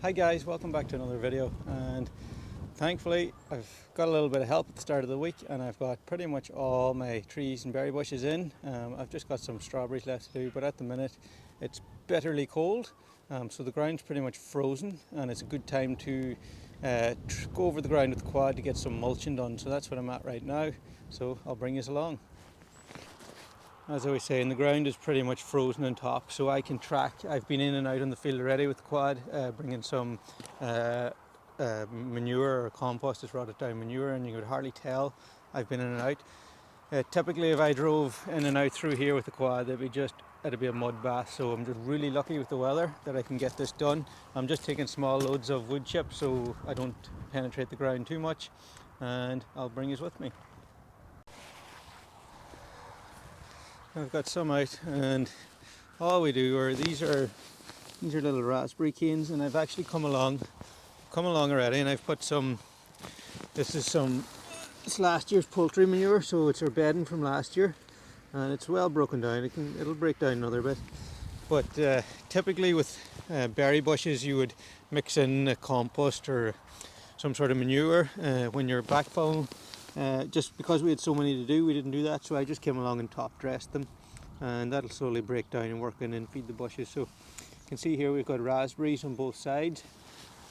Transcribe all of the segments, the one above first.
Hi guys, welcome back to another video, and thankfully I've got a little bit of help at the start of the week and I've got pretty much all my trees and berry bushes in. I've just got some strawberries left to do, but at the minute it's bitterly cold, so the ground's pretty much frozen and it's a good time to go over the ground with the quad to get some mulching done. So that's what I'm at right now, so I'll bring you along. As I was saying, the ground is pretty much frozen on top, so I can track. I've been in and out on the field already with the quad, bringing some manure or compost, is rotted down manure, and you could hardly tell I've been in and out. Typically, if I drove in and out through here with the quad, it'd be a mud bath. So I'm just really lucky with the weather that I can get this done. I'm just taking small loads of wood chips so I don't penetrate the ground too much, and I'll bring you with me. I've got some out, and all we do are these are little raspberry canes, and I've actually come along already, and I've put some. It's last year's poultry manure, so it's our bedding from last year, and it's well broken down. It'll break down another bit, but typically with berry bushes you would mix in a compost or some sort of manure when you're backfilling. Just because we had so many to do, we didn't do that, so I just came along and top dressed them, and that'll slowly break down and work in and feed the bushes. So you can see here we've got raspberries on both sides.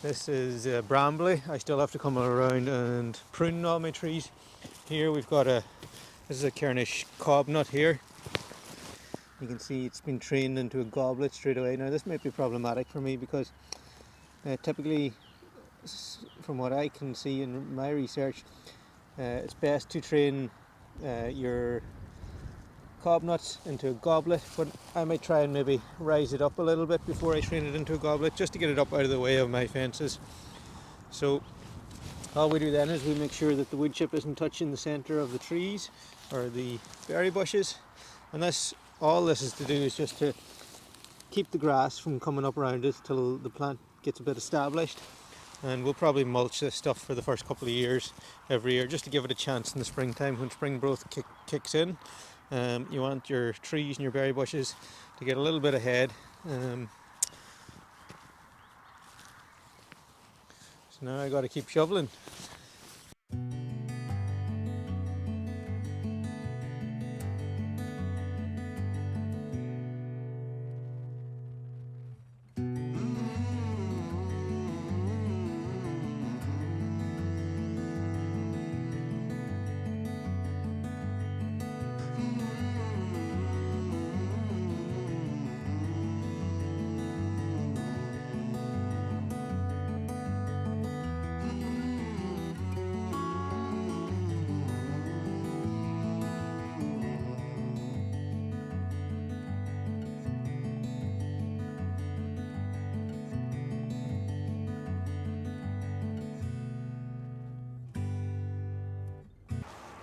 This is brambly. I still have to come around and prune all my trees. Here we've got this is a Cornish cob nut here. You can see it's been trained into a goblet straight away. Now this might be problematic for me because typically, from what I can see in my research, it's best to train your cob nuts into a goblet, but I might try and maybe rise it up a little bit before I train it into a goblet, just to get it up out of the way of my fences. So all we do then is we make sure that the wood chip isn't touching the centre of the trees or the berry bushes, and all this is to do is just to keep the grass from coming up around it till the plant gets a bit established. And we'll probably mulch this stuff for the first couple of years, every year, just to give it a chance in the springtime when spring growth kicks in. You want your trees and your berry bushes to get a little bit ahead. So now I got to keep shoveling.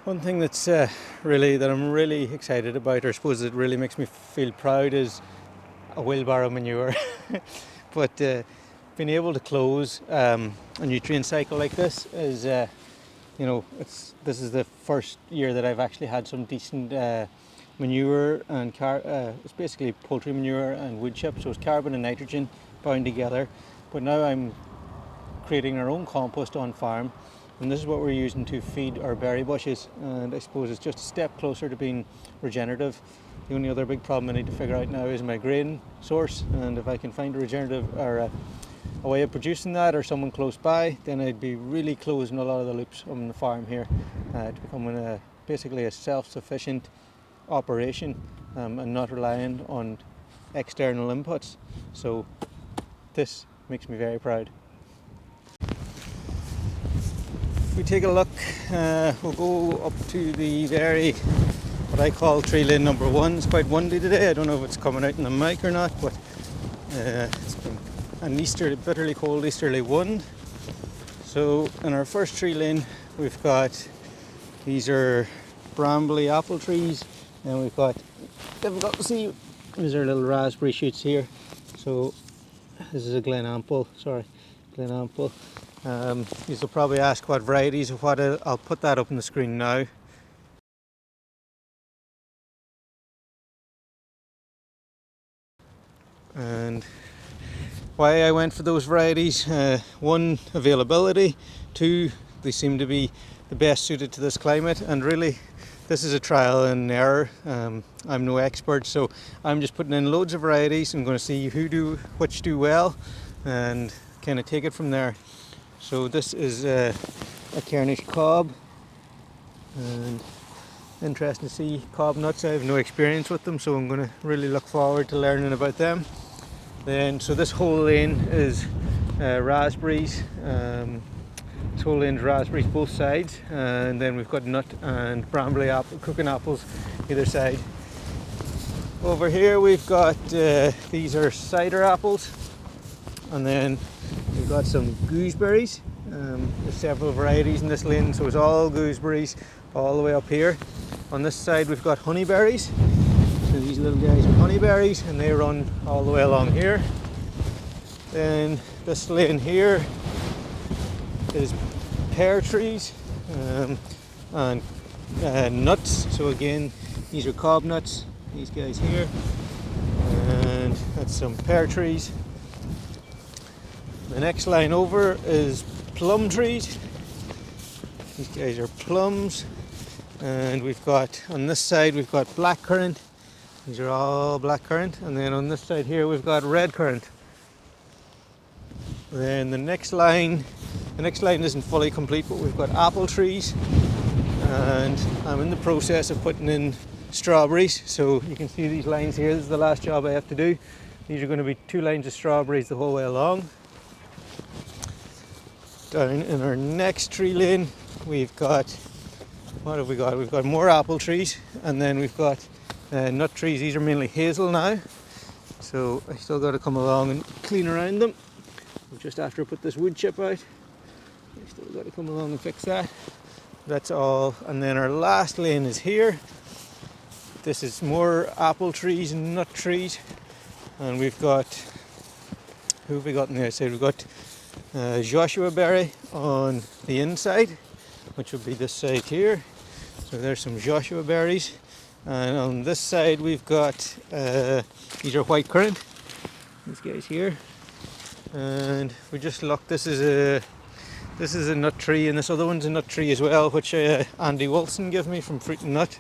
One thing that I'm really excited about, or I suppose it really makes me feel proud, is a wheelbarrow manure. But being able to close a nutrient cycle like this is, this is the first year that I've actually had some decent manure, and it's basically poultry manure and wood chip, so it's carbon and nitrogen bound together. But now I'm creating our own compost on farm, and this is what we're using to feed our berry bushes, and I suppose it's just a step closer to being regenerative. The only other big problem I need to figure out now is my grain source, and if I can find a regenerative or a way of producing that, or someone close by, then I'd be really closing a lot of the loops on the farm here to becoming basically a self-sufficient operation, and not relying on external inputs. So this makes me very proud. If we take a look, we'll go up to the what I call tree lane number 1. It's quite windy today. I don't know if it's coming out in the mic or not, but it's been an bitterly cold easterly wind. So in our first tree lane, we've got, these are brambly apple trees, and we've got, difficult to see, these are little raspberry shoots here. So this is a Glen Ample. You'll probably ask what varieties of what. I'll put that up on the screen now. And why I went for those varieties. One, availability. Two, they seem to be the best suited to this climate, and really this is a trial and error. I'm no expert, so I'm just putting in loads of varieties. I'm going to see which do well and kind of take it from there. So this is a Cairnish cob, and interesting to see cob nuts. I have no experience with them, so I'm going to really look forward to learning about them. Then, so this whole lane is raspberries. This whole lane is raspberries both sides, and then we've got nut and brambly apple, cooking apples either side. Over here we've got these are cider apples, and then we've got some gooseberries. There's several varieties in this lane, so it's all gooseberries all the way up here. On this side we've got honeyberries. So these little guys are honeyberries, and they run all the way along here. Then this lane here is pear trees and nuts. So again, these are cob nuts, these guys here, and that's some pear trees. The next line over is plum trees. These guys are plums, and we've got on this side we've got blackcurrant. These are all blackcurrant, and then on this side here we've got red currant. Then the next line isn't fully complete, but we've got apple trees, and I'm in the process of putting in strawberries. So you can see these lines here. This is the last job I have to do. These are going to be 2 lines of strawberries the whole way along. Down in our next tree lane we've got, what have we got? We've got more apple trees, and then we've got nut trees. These are mainly hazel now, so I still got to come along and clean around them. Just after I put this wood chip out, I still got to come along and fix that. That's all. And then our last lane is here. This is more apple trees and nut trees, and we've got, who have we got on the outside? We've got Joshua berry on the inside, which will be this side here. So there's some Joshua berries. And on this side we've got these are white currant, these guys here. And we just look, this is a nut tree, and this other one's a nut tree as well, which Andy Wilson gave me from Fruit and Nut.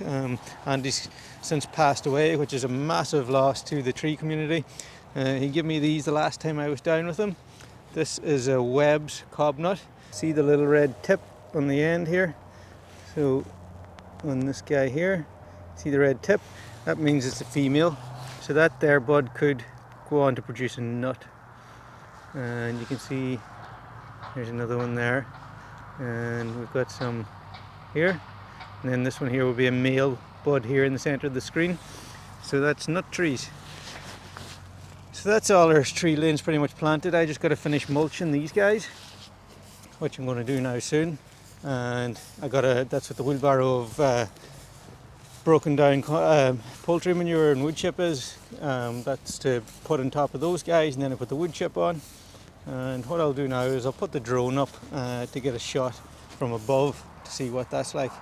Andy's since passed away, which is a massive loss to the tree community. He gave me these the last time I was down with him. This is a Webb's cob nut. See the little red tip on the end here? So on this guy here, see the red tip? That means it's a female. So that there bud could go on to produce a nut. And you can see there's another one there, and we've got some here, and then this one here will be a male bud here in the center of the screen. So that's nut trees. So that's all our tree lanes pretty much planted. I just got to finish mulching these guys, which I'm going to do now soon. And that's what the wheelbarrow of broken down poultry manure and wood chip is. That's to put on top of those guys, and then I put the wood chip on. And what I'll do now is I'll put the drone up to get a shot from above to see what that's like.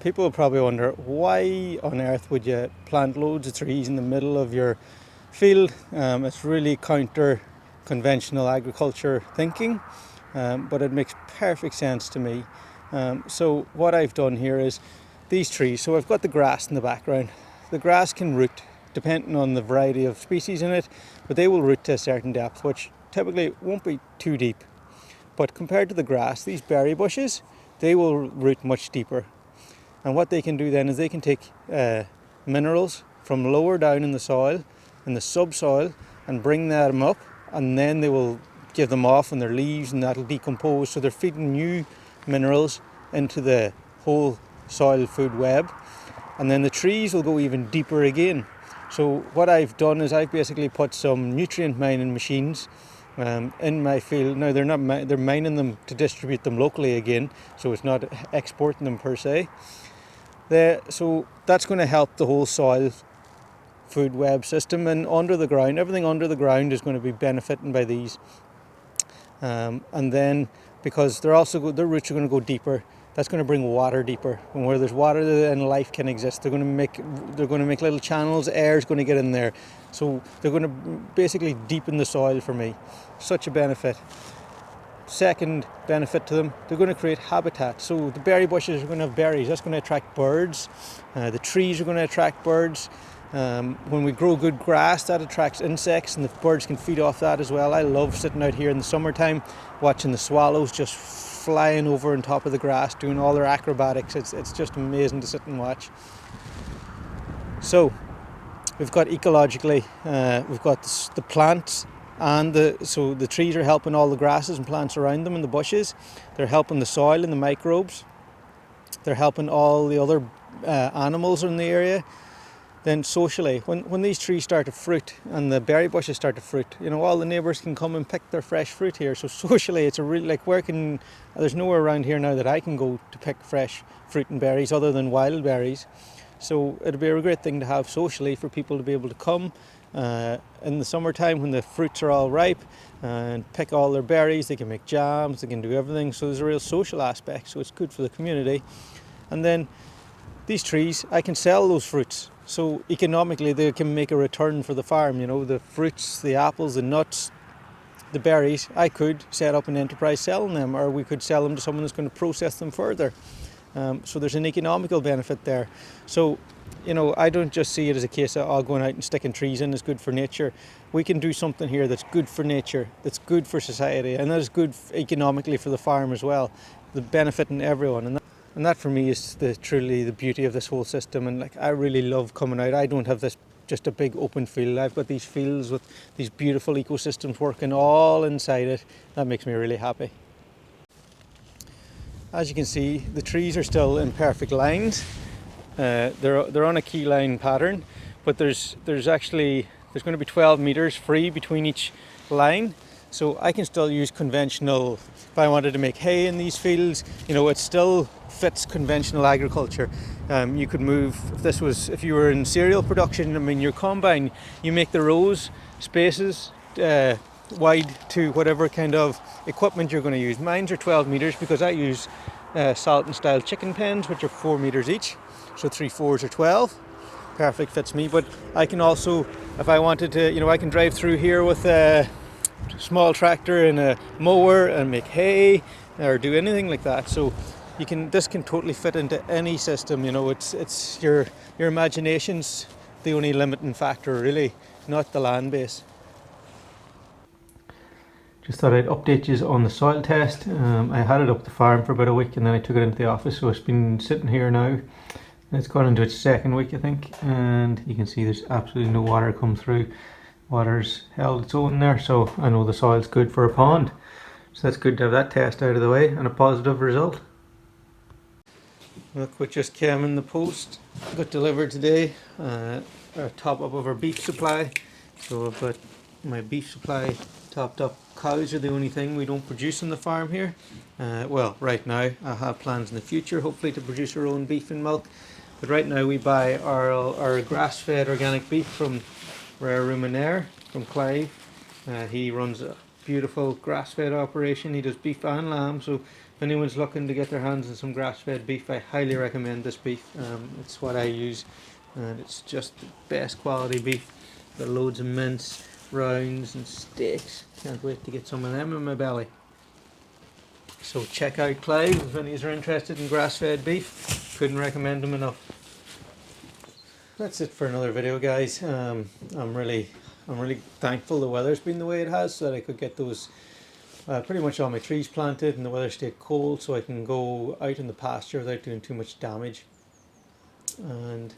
people will probably wonder, why on earth would you plant loads of trees in the middle of your field? It's really counter conventional agriculture thinking, but it makes perfect sense to me. So what I've done here is these trees, so I've got the grass in the background. The grass can root depending on the variety of species in it, but they will root to a certain depth, which typically won't be too deep. But compared to the grass, these berry bushes, they will root much deeper. And what they can do then is they can take minerals from lower down in the soil, in the subsoil, and bring them up, and then they will give them off on their leaves, and that'll decompose. So they're feeding new minerals into the whole soil food web, and then the trees will go even deeper again. So what I've done is I've basically put some nutrient mining machines in my field. Now they're mining them to distribute them locally again, so it's not exporting them per se. So that's going to help the whole soil food web system, and under the ground, everything under the ground is going to be benefiting by these. And then because their roots are going to go deeper, that's going to bring water deeper, and where there's water then life can exist. They're going to make little channels, air is going to get in there, so they're going to basically deepen the soil for me. Such a benefit. Second benefit to them, they're going to create habitat. So the berry bushes are going to have berries, that's going to attract birds. The trees are going to attract birds. When we grow good grass, that attracts insects, and the birds can feed off that as well. I love sitting out here in the summertime watching the swallows just flying over on top of the grass doing all their acrobatics. It's just amazing to sit and watch. So we've got ecologically, we've got the plants, and the trees are helping all the grasses and plants around them and the bushes. They're helping the soil and the microbes. They're helping all the other animals in the area. Then socially, when these trees start to fruit and the berry bushes start to fruit, all the neighbours can come and pick their fresh fruit here. So socially, it's a really, there's nowhere around here now that I can go to pick fresh fruit and berries other than wild berries. So it'd be a great thing to have socially for people to be able to come in the summertime when the fruits are all ripe and pick all their berries. They can make jams, they can do everything. So there's a real social aspect, so it's good for the community. And then these trees, I can sell those fruits. So economically they can make a return for the farm. The fruits, the apples, the nuts, the berries, I could set up an enterprise selling them, or we could sell them to someone who's going to process them further. So there's an economical benefit there. So, I don't just see it as a case of going out and sticking trees in is good for nature. We can do something here that's good for nature, that's good for society, and that is good economically for the farm as well, the benefiting everyone. And that for me is truly the beauty of this whole system. And I really love coming out. I don't have this just a big open field. I've got these fields with these beautiful ecosystems working all inside it. That makes me really happy. As you can see, the trees are still in perfect lines. They're on a key line pattern, but there's going to be 12 meters free between each line. So I can still use conventional, if I wanted to make hay in these fields, it still fits conventional agriculture. You could move, if you were in cereal production, your combine, you make the rows, spaces wide to whatever kind of equipment you're going to use. Mine's are 12 meters because I use Salton style chicken pens, which are 4 meters each. So 3 4s are 12. Perfect, fits me. But I can also, if I wanted to, I can drive through here with a small tractor and a mower and make hay or do anything like that. So this can totally fit into any system. It's your imagination's the only limiting factor, really, not the land base. Just thought I'd update you on the soil test. I had it up the farm for about a week and then I took it into the office, so it's been sitting here now. It's gone into its second week, I think, and you can see there's absolutely no water come through. Water's held its own there, so I know the soil's good for a pond. So that's good to have that test out of the way and a positive result. Look what just came in the post. Got delivered today. Our top up of our beef supply. So I've got my beef supply topped up. Cows are the only thing we don't produce on the farm here. Well, right now I have plans in the future hopefully to produce our own beef and milk. But right now we buy our grass-fed organic beef from Rare Ruminaire from Clive. He runs a beautiful grass-fed operation. He does beef and lamb, so If anyone's looking to get their hands on some grass-fed beef, I highly recommend this beef. It's what I use, and it's just the best quality beef. Got loads of mince, rounds and steaks. Can't wait to get some of them in my belly. So check out Clive if any of you are interested in grass-fed beef. Couldn't recommend them enough. That's it for another video, guys. I'm really thankful the weather's been the way it has, so that I could get those pretty much all my trees planted and the weather stayed cold, so I can go out in the pasture without doing too much damage. And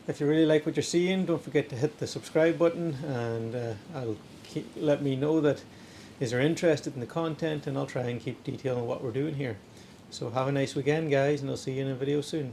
if you really like what you're seeing, don't forget to hit the subscribe button, and let me know that you're interested in the content, and I'll try and keep detail on what we're doing here. So have a nice weekend, guys, and I'll see you in a video soon.